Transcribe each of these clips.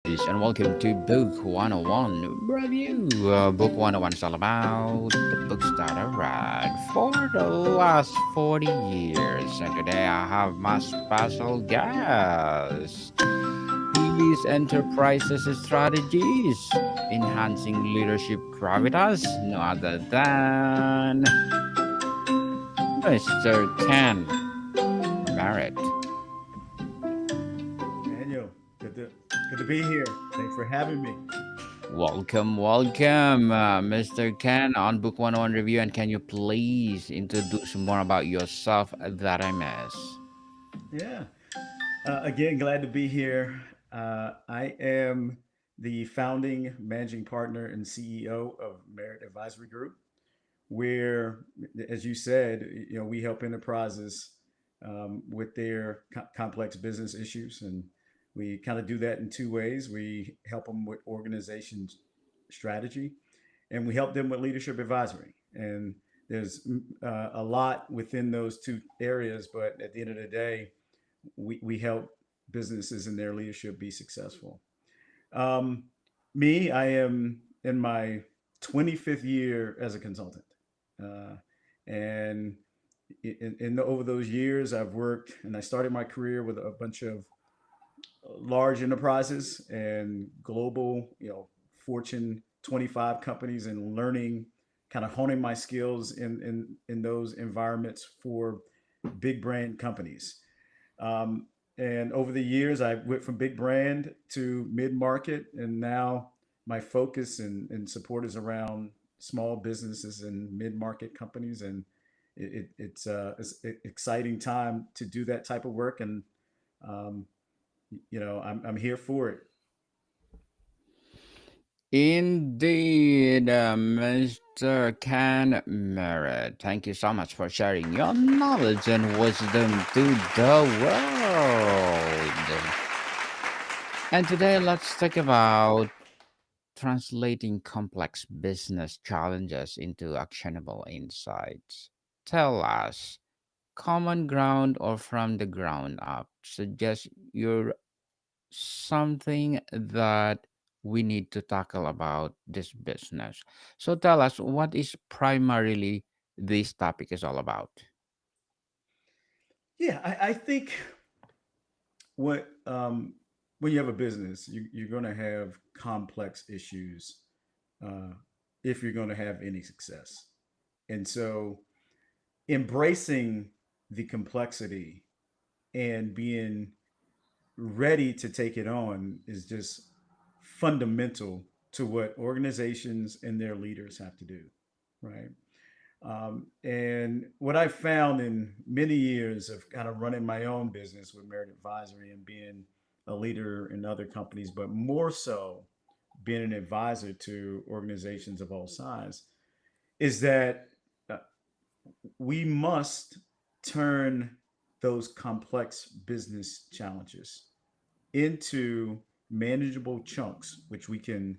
And welcome to Book 101 Review. Book 101 is all about the books that I read for the last 40 years. And today I have my special guest. His enterprises strategies, enhancing leadership gravitas, no other than Mr. Ken Merritt. Daniel, good to be here. Thanks for having me. Welcome, Mr. Ken on Book 101 Review. And can you please introduce more about yourself that I miss? Yeah. Again, glad to be here. I am the founding managing partner and CEO of Merritt Advisory Group, where, as you said, we help enterprises with their complex business issues, and we kind of do that in two ways. We help them with organization strategy, and we help them with leadership advisory. And there's a lot within those two areas, but at the end of the day, we help businesses in their leadership be successful. Um, Me, I am in my 25th year as a consultant. Uh, and over those years, I've worked and I started my career with a bunch of large enterprises and global, Fortune 25 companies and learning, kind of honing my skills in those environments for big brand companies. And over the years, I went from big brand to mid market, and now my focus and support is around small businesses and mid market companies. And it's an exciting time to do that type of work. And um, I'm here for it. Indeed, Mr. Ken Merritt. Thank you so much for sharing your knowledge and wisdom to the world. And today, let's talk about translating complex business challenges into actionable insights. Tell us, common ground or from the ground up, suggest you're something that we need to tackle about this business. So tell us, what is primarily this topic is all about? Yeah, I think what when you have a business, you're going to have complex issues uh, if you're going to have any success. And so embracing the complexity and being ready to take it on is just fundamental to what organizations and their leaders have to do, right? And what I found in many years of kind of running my own business with Merit Advisory and being a leader in other companies, but more so being an advisor to organizations of all size, is that uh, we must turn those complex business challenges into manageable chunks, which we can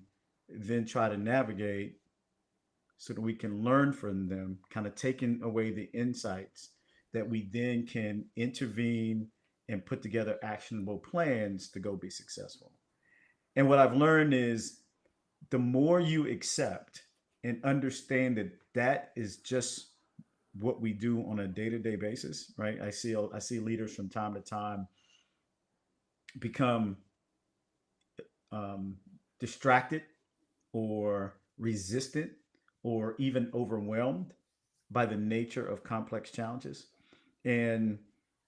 then try to navigate so that we can learn from them, kind of taking away the insights that we then can intervene and put together actionable plans to go be successful. And what I've learned is the more you accept and understand that that is just what we do on a day-to-day basis, right? I see leaders from time to time become um, distracted or resistant or even overwhelmed by the nature of complex challenges. And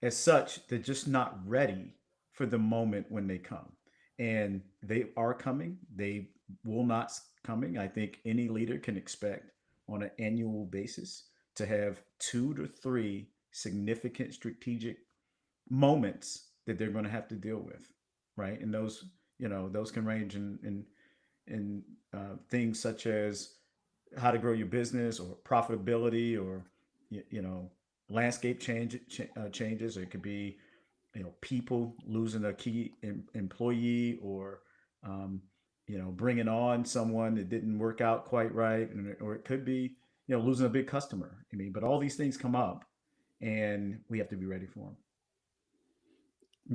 as such, they're just not ready for the moment when they come. And they are coming. They will not coming. I think any leader can expect on an annual basis to have 2 to 3 significant strategic moments that they're going to have to deal with, right? And those can range in things such as how to grow your business or profitability or you know landscape changes. Or it could be people losing a key employee or um, bringing on someone that didn't work out quite right, or it could be losing a big customer. I mean, but all these things come up, and we have to be ready for them.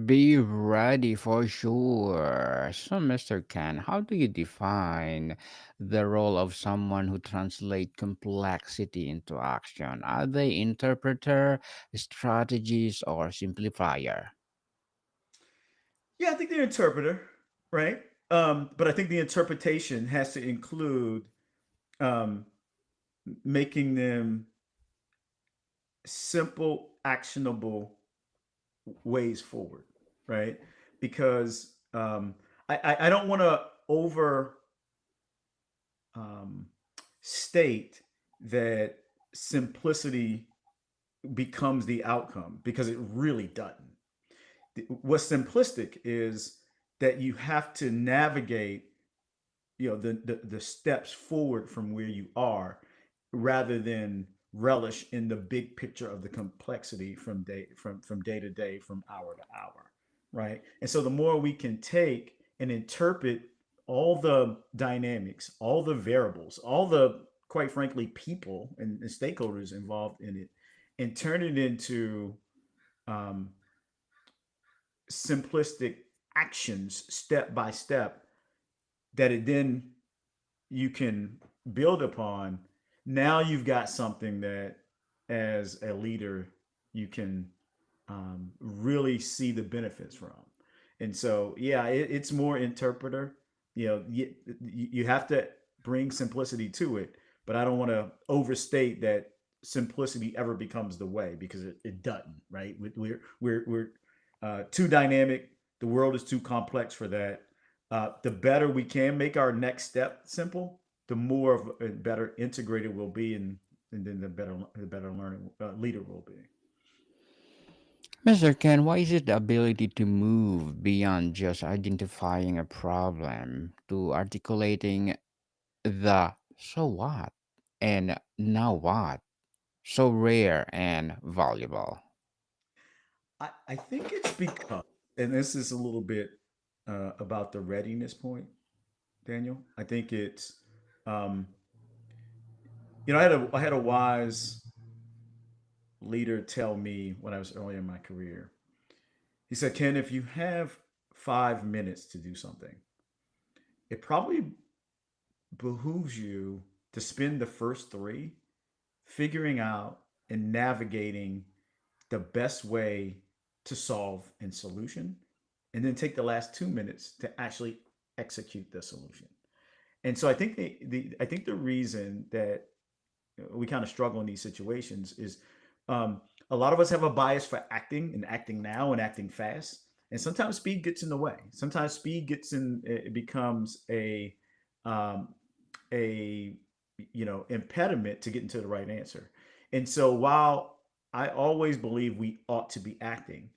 Be ready for sure. So, Mr. Ken, how do you define the role of someone who translates complexity into action? Are they interpreter, strategist, or simplifier? Yeah, I think the interpreter, right? But I think the interpretation has to include um, making them simple, actionable ways forward, right? Because I don't want to over um, state that simplicity becomes the outcome because it really doesn't. What's simplistic is that you have to navigate, the steps forward from where you are rather than relish in the big picture of the complexity from day to day, from hour to hour, right? And so the more we can take and interpret all the dynamics, all the variables, all the, quite frankly, people and stakeholders involved in it, and turn it into um, simplistic actions step by step, that it then you can build upon. Now you've got something that, as a leader, you can really see the benefits from. And so, yeah, it's more interpreter. You have to bring simplicity to it, but I don't want to overstate that simplicity ever becomes the way, because it doesn't. Right? We're too dynamic. The world is too complex for that. The better we can make our next step simple, the more of a better integrated we'll be, and then the better learning leader will be. Mr. Ken, why is it the ability to move beyond just identifying a problem to articulating the so what and now what so rare and valuable? I think it's because, and this is a little bit about the readiness point, Daniel. I think it's, um, I had a wise leader tell me when I was early in my career. He said, "Ken, if you have 5 minutes to do something, it probably behooves you to spend the first three figuring out and navigating the best way to solve and solution, and then take the last 2 minutes to actually execute the solution." And so I think the reason that we kind of struggle in these situations is, a lot of us have a bias for acting and acting now and acting fast, and sometimes speed gets in the way. Sometimes speed gets in, it becomes um, a impediment to getting to the right answer. And so while I always believe we ought to be acting,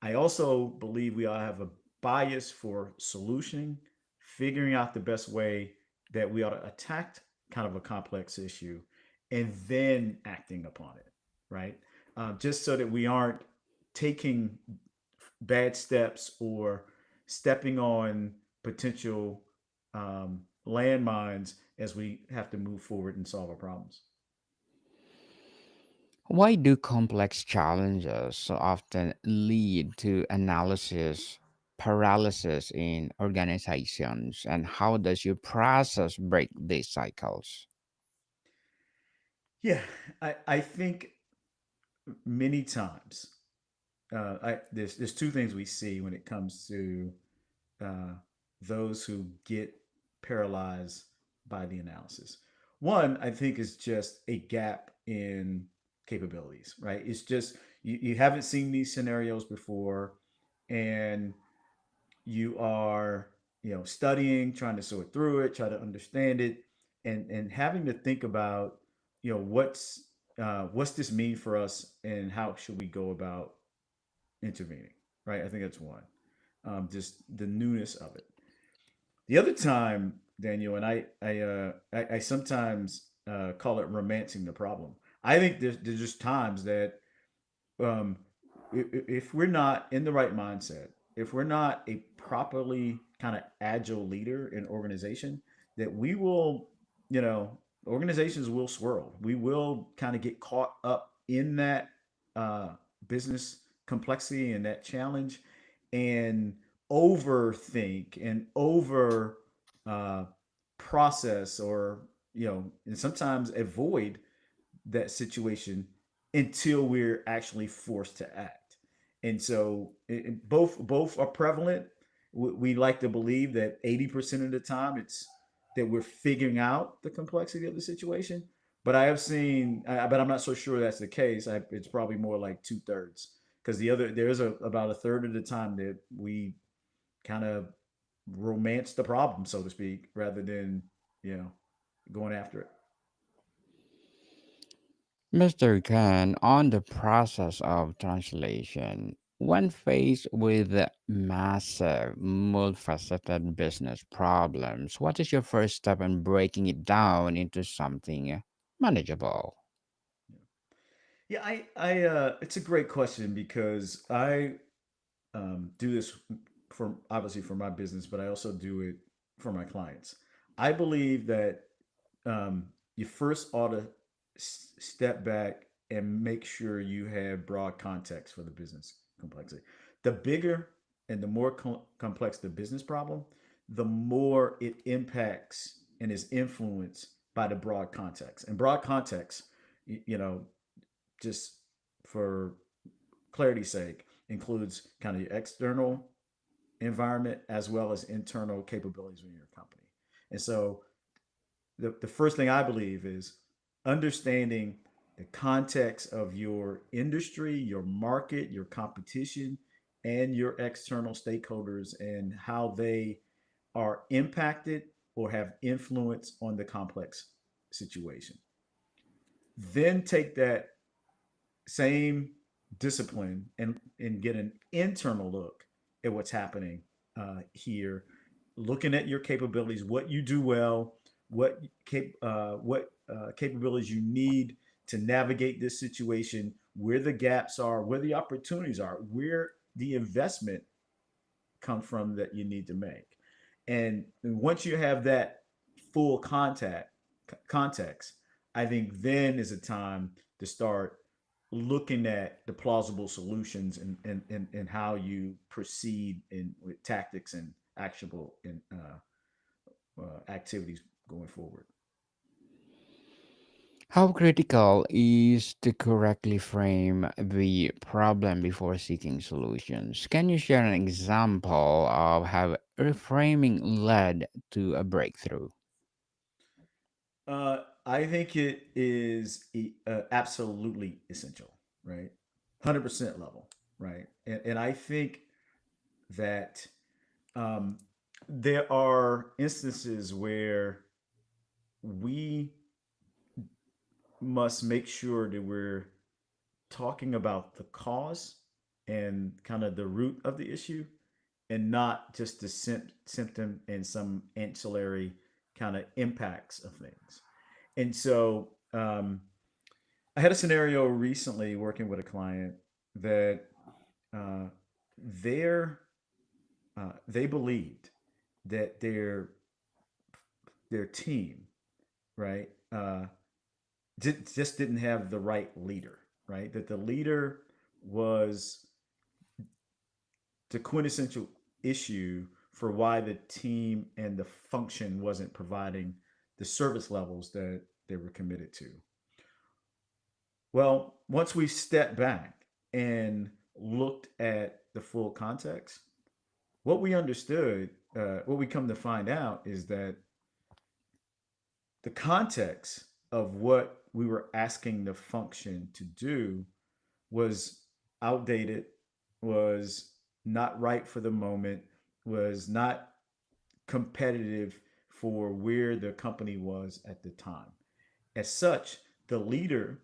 I also believe we all have a bias for solutioning, figuring out the best way that we ought to attack kind of a complex issue, and then acting upon it, right? Just so that we aren't taking bad steps or stepping on potential landmines as we have to move forward and solve our problems. Why do complex challenges so often lead to analysis paralysis in organizations, and how does your process break these cycles? Yeah, I think many times, there's two things we see when it comes to uh, those who get paralyzed by the analysis. One, I think, is just a gap in capabilities, right? It's just you haven't seen these scenarios before, and you are, studying, trying to sort through it, try to understand it, and having to think about, what's this mean for us, and how should we go about intervening, right? I think that's one. Just the newness of it. The other time, Daniel, and I sometimes call it romancing the problem. I think there's just times that, um, if we're not in the right mindset, if we're not a properly kind of agile leader in organization, that we will, you know, organizations will swirl. We will kind of get caught up in that uh, business complexity and that challenge, and overthink and over uh, process, or and sometimes avoid that situation until we're actually forced to act. And so both are prevalent. We like to believe that 80% of the time it's that we're figuring out the complexity of the situation. But I have seen, but I'm not so sure that's the case. It's probably more like 2/3, because there's about a third of the time that we kind of romance the problem, so to speak, rather than you know going after it. Mr. Khan, on the process of translation, when faced with massive, multifaceted business problems, what is your first step in breaking it down into something manageable? Yeah, it's a great question because I do this for obviously for my business, but I also do it for my clients. I believe that you first ought to step back and make sure you have broad context for the business complexity. The bigger and the more complex the business problem, the more it impacts and is influenced by the broad context. And broad context, you know, just for clarity's sake, includes kind of your external environment as well as internal capabilities within your company. And so the first thing I believe is understanding the context of your industry, your market, your competition, and your external stakeholders and how they are impacted or have influence on the complex situation. Then take that same discipline and get an internal look at what's happening here, looking at your capabilities, what you do well, what capabilities you need to navigate this situation, where the gaps are, where the opportunities are, where the investment comes from that you need to make. And once you have that full context, I think then is a time to start looking at the plausible solutions and how you proceed in with tactics and actionable activities going forward. How critical is to correctly frame the problem before seeking solutions? Can you share an example of how reframing led to a breakthrough? I think it is absolutely essential, right? 100% level, right? And I think that um, there are instances where we must make sure that we're talking about the cause and kind of the root of the issue and not just the symptom and some ancillary kind of impacts of things. And so I had a scenario recently working with a client that uh, their they believed that their team, right, just didn't have the right leader, right? That the leader was the quintessential issue for why the team and the function wasn't providing the service levels that they were committed to. Well, once we stepped back and looked at the full context, what we understood, what we come to find out is that the context of what we were asking the function to do was outdated, was not right for the moment, was not competitive for where the company was at the time. As such, the leader,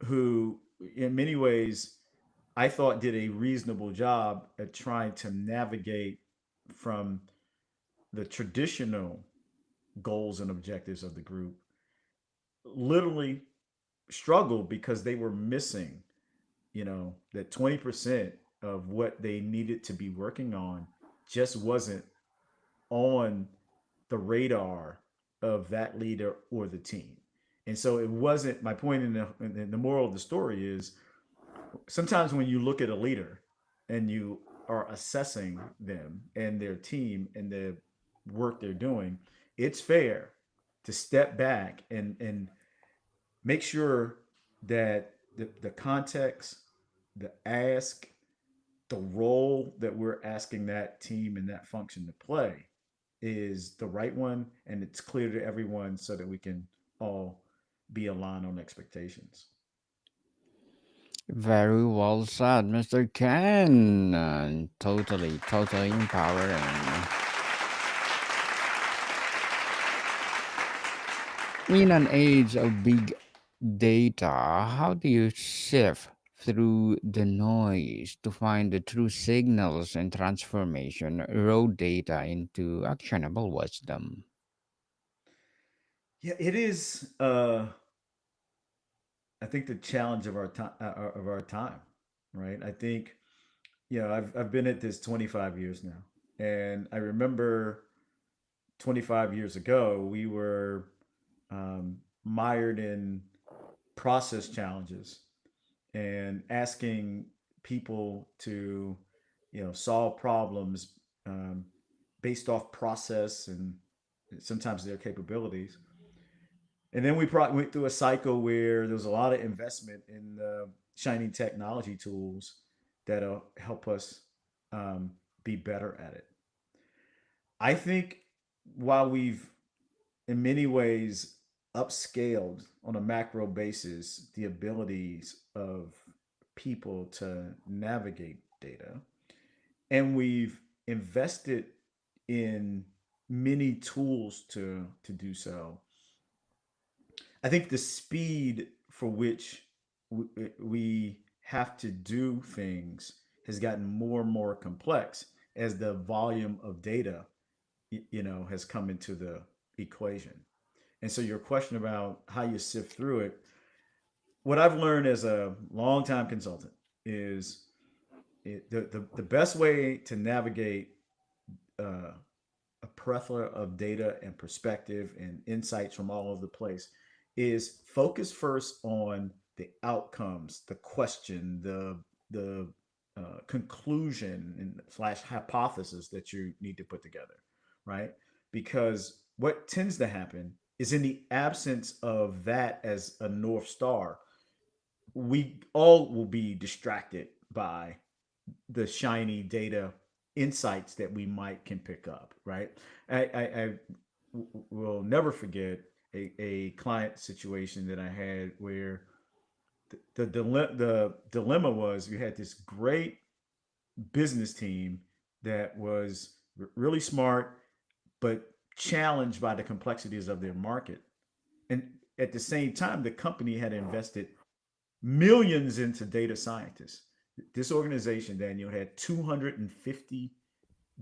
who in many ways I thought did a reasonable job at trying to navigate from the traditional goals and objectives of the group, literally struggled because they were missing, that 20% of what they needed to be working on just wasn't on the radar of that leader or the team. And so it wasn't my point in the moral of the story is sometimes when you look at a leader and you are assessing them and their team and the work they're doing, it's fair to step back and make sure that the context, the ask, the role that we're asking that team and that function to play is the right one and it's clear to everyone so that we can all be aligned on expectations. Very well said, Mr. Ken. Totally, totally empowering. In an age of big data, how do you sift through the noise to find the true signals and transformation raw data into actionable wisdom? Yeah, it is. I think the challenge of our time, right? I think I've been at this 25 years now, and I remember 25 years ago we were mired in process challenges and asking people to solve problems um, based off process and sometimes their capabilities. And then we went through a cycle where there was a lot of investment in shiny technology tools that'll help us be better at it. I think while we've in many ways upscaled on a macro basis the abilities of people to navigate data, and we've invested in many tools to do so. I think the speed for which we have to do things has gotten more and more complex as the volume of data has come into the equation. And so your question about how you sift through it, what I've learned as a longtime consultant is the best way to navigate uh, a plethora of data and perspective and insights from all over the place is focus first on the outcomes, the question, the conclusion and slash hypothesis that you need to put together, right? Because what tends to happen is in the absence of that as a north star, we all will be distracted by the shiny data insights that we might can pick up, right? I will never forget a client situation that I had where the dilemma was you had this great business team that was really smart but challenged by the complexities of their market, and at the same time the company had invested millions into data scientists. This organization, Daniel, had 250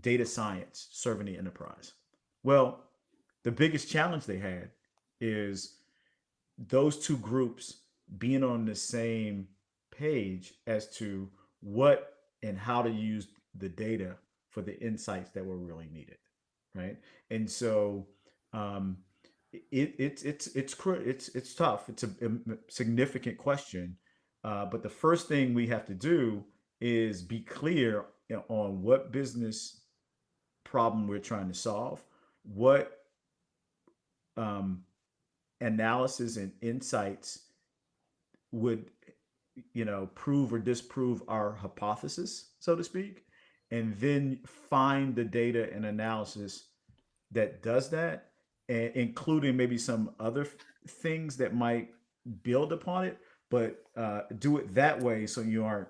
data science serving the enterprise. Well, the biggest challenge they had is those two groups being on the same page as to what and how to use the data for the insights that were really needed, right? And so um, it's tough. It's a significant question, but the first thing we have to do is be clear on what business problem we're trying to solve, what um, analysis and insights would prove or disprove our hypothesis, so to speak, and then find the data and analysis that does that, and including maybe some other things that might build upon it, but do it that way so you aren't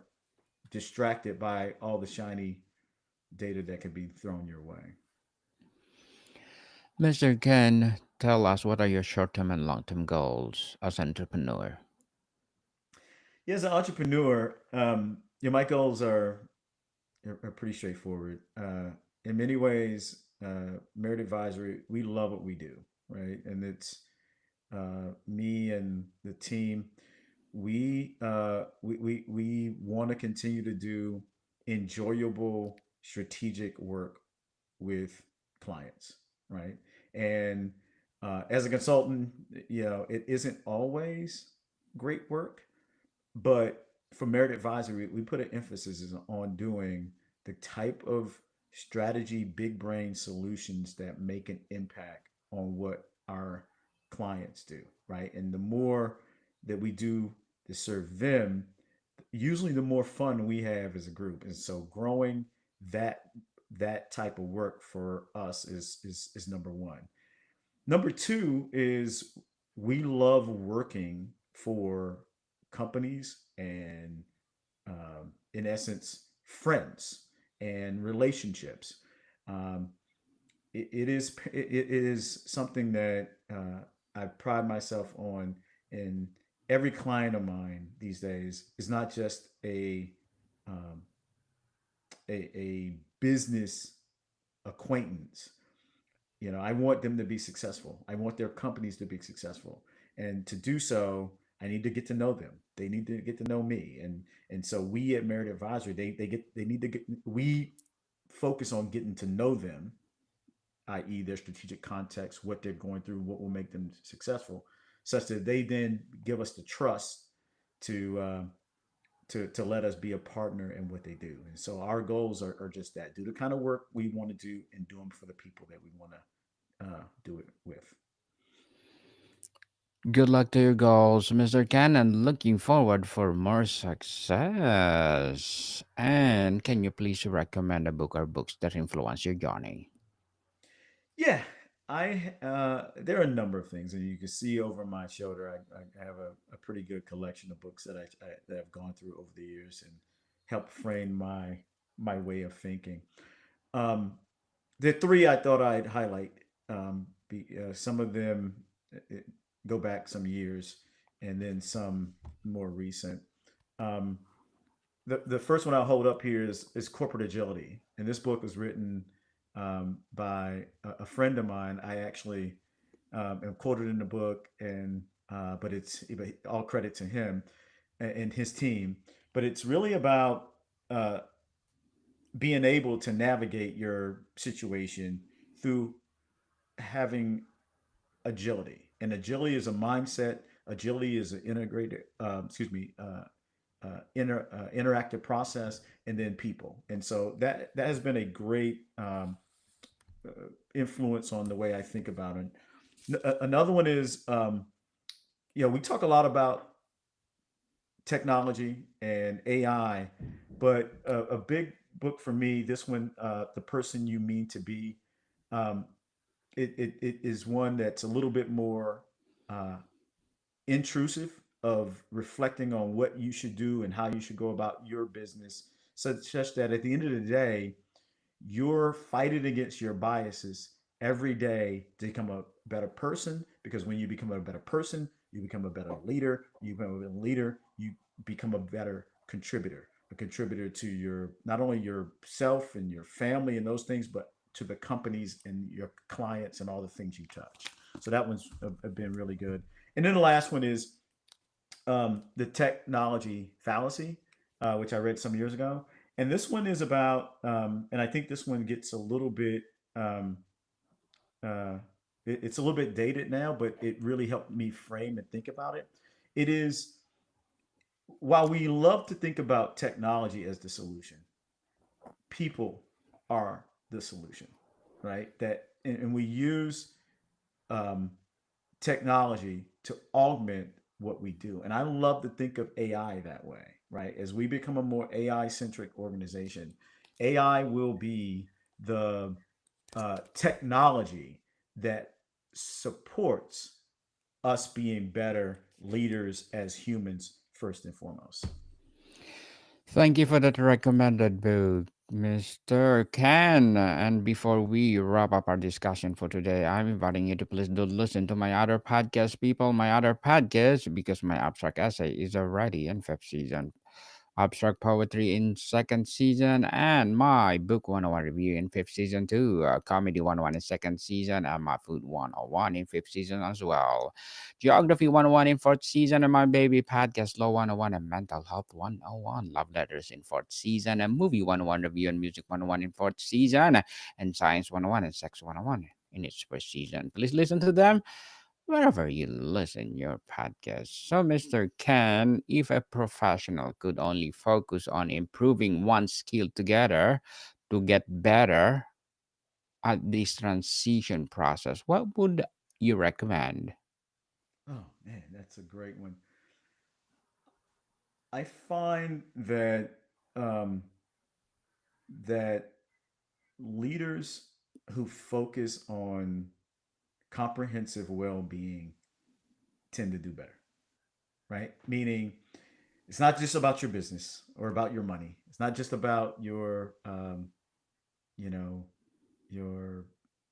distracted by all the shiny data that could be thrown your way. Mr. Ken, tell us what are your short term and long term goals as an entrepreneur? Yeah, as an entrepreneur, my goals are pretty straightforward. In many ways, Merit Advisory, we love what we do, right? And it's me and the team. We want to continue to do enjoyable strategic work with clients, right? And as a consultant, it isn't always great work, but for Merit Advisory, we put an emphasis on doing the type of strategy, big brain solutions that make an impact on what our clients do, right? And the more that we do to serve them, usually the more fun we have as a group. And so growing that that type of work for us is number one. Number two is we love working for companies and, in essence, friends and relationships. Um, it is something that I pride myself on. And every client of mine these days is not just um, a business acquaintance. I want them to be successful. I want their companies to be successful, and to do so, I need to get to know them. They need to get to know me, and so we at Merit Advisory, they need to get we focus on getting to know them, i.e., their strategic context, what they're going through, what will make them successful, such that they then give us the trust to to let us be a partner in what they do. And so our goals are just that: do the kind of work we want to do and do them for the people that we want to do it with. Good luck to your goals, Mr. Ken, and looking forward for more success. And can you please recommend a book or books that influence your journey? Yeah, I there are a number of things, and you can see over my shoulder. I have a pretty good collection of books that I've gone through over the years and helped frame my way of thinking. Um, the three I thought I'd highlight. Some of them uh, go back some years, and then some more recent. Um, the first one I'll hold up here is Corporate Agility, and this book was written by a friend of mine. I actually am quoted in the book, and but it's all credit to him and his team. But it's really about uh, being able to navigate your situation through having agility. And agility is a mindset. Agility is an integrated, interactive process, and then people. And so that has been a great influence on the way I think about it. Another one is, we talk a lot about technology and AI, but a big book for me, this one, The Person You Mean to Be, um, it is one that's a little bit more uh, intrusive, of reflecting on what you should do and how you should go about your business, such that at the end of the day, you're fighting against your biases every day to become a better person. Because when you become a better person, you become a better leader. You become a better leader, you become a better contributor, a contributor to your, not only yourself and your family and those things, but to the companies and your clients and all the things you touch. So that one's been really good. And then the last one is the technology fallacy, which I read some years ago. And this one is about, and I think this one gets a little bit, um, uh, it's a little bit dated now, but it really helped me frame and think about it. It is, while we love to think about technology as the solution, people are the solution, right? And we use um, technology to augment what we do. And I love to think of AI that way, right? As we become a more AI centric organization, AI will be the technology that supports us being better leaders as humans, first and foremost. Thank you for that recommended book, Mr. Ken. And before we wrap up our discussion for today, I'm inviting you to please do listen to my other podcast, people, my other podcast, because my abstract essay is already in fifth season. Abstract Poetry in second season, and my Book 101 review in fifth season too. Comedy 101 in second season, and my Food 101 in fifth season as well. Geography 101 in fourth season, and my Baby Podcast Law 101 and Mental Health 101. Love Letters in fourth season, and Movie 101 review and Music 101 in fourth season, and Science 101 and Sex 101 in its first season. Please listen to them. wherever you listen your podcast. So, Mr. Ken, if a professional could only focus on improving one skill together to get better at this transition process, what would you recommend? Oh man, that's a great one. I find that um, that leaders who focus on comprehensive well-being tend to do better, right? Meaning, it's not just about your business or about your money. It's not just about you know, your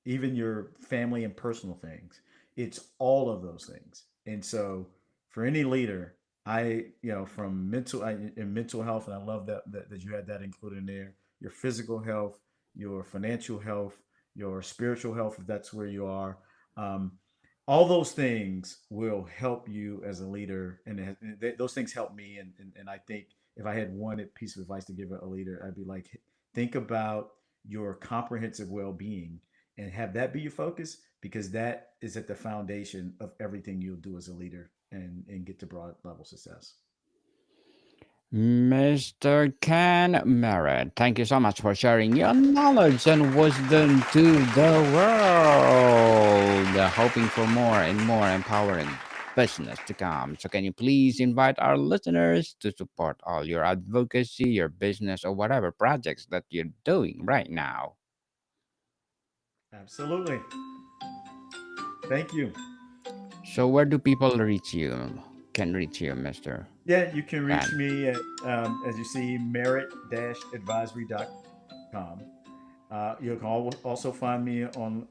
even your family and personal things. It's all of those things. And so for any leader, from mental health, and I love that you had that included in there. Your physical health, your financial health, your spiritual health, if that's where you are. Um, all those things will help you as a leader, and those things help me. And I think if I had one piece of advice to give a leader, I'd be like, think about your comprehensive well-being and have that be your focus, because that is at the foundation of everything you'll do as a leader and get to broad level success. Mr. Ken Merritt, thank you so much for sharing your knowledge and wisdom to the world. Hoping for more and more empowering business to come. So, can you please invite our listeners to support all your advocacy, your business, or whatever projects that you're doing right now? Absolutely. Thank you. So, where do people reach you? Can reach you, Mr. Yeah, you can reach Ken? me at, as you see, merit-advisory.com. You can also find me on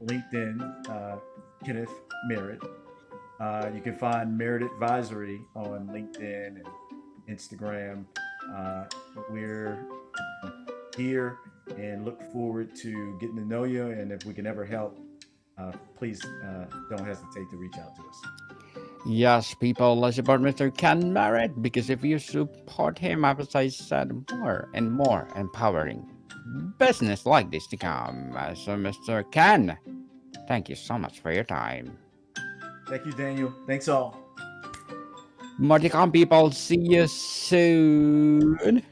LinkedIn, Kenneth Merritt. You can find Merit Advisory on LinkedIn and Instagram. We're here and look forward to getting to know you. And if we can ever help, please don't hesitate to reach out to us. Yes, people, let's support Mr. Ken Merritt because if you support him, as I said, more and more empowering business like this to come. So, Mr. Ken, thank you so much for your time. Thank you, Daniel. Thanks all. More to come, people. See you soon.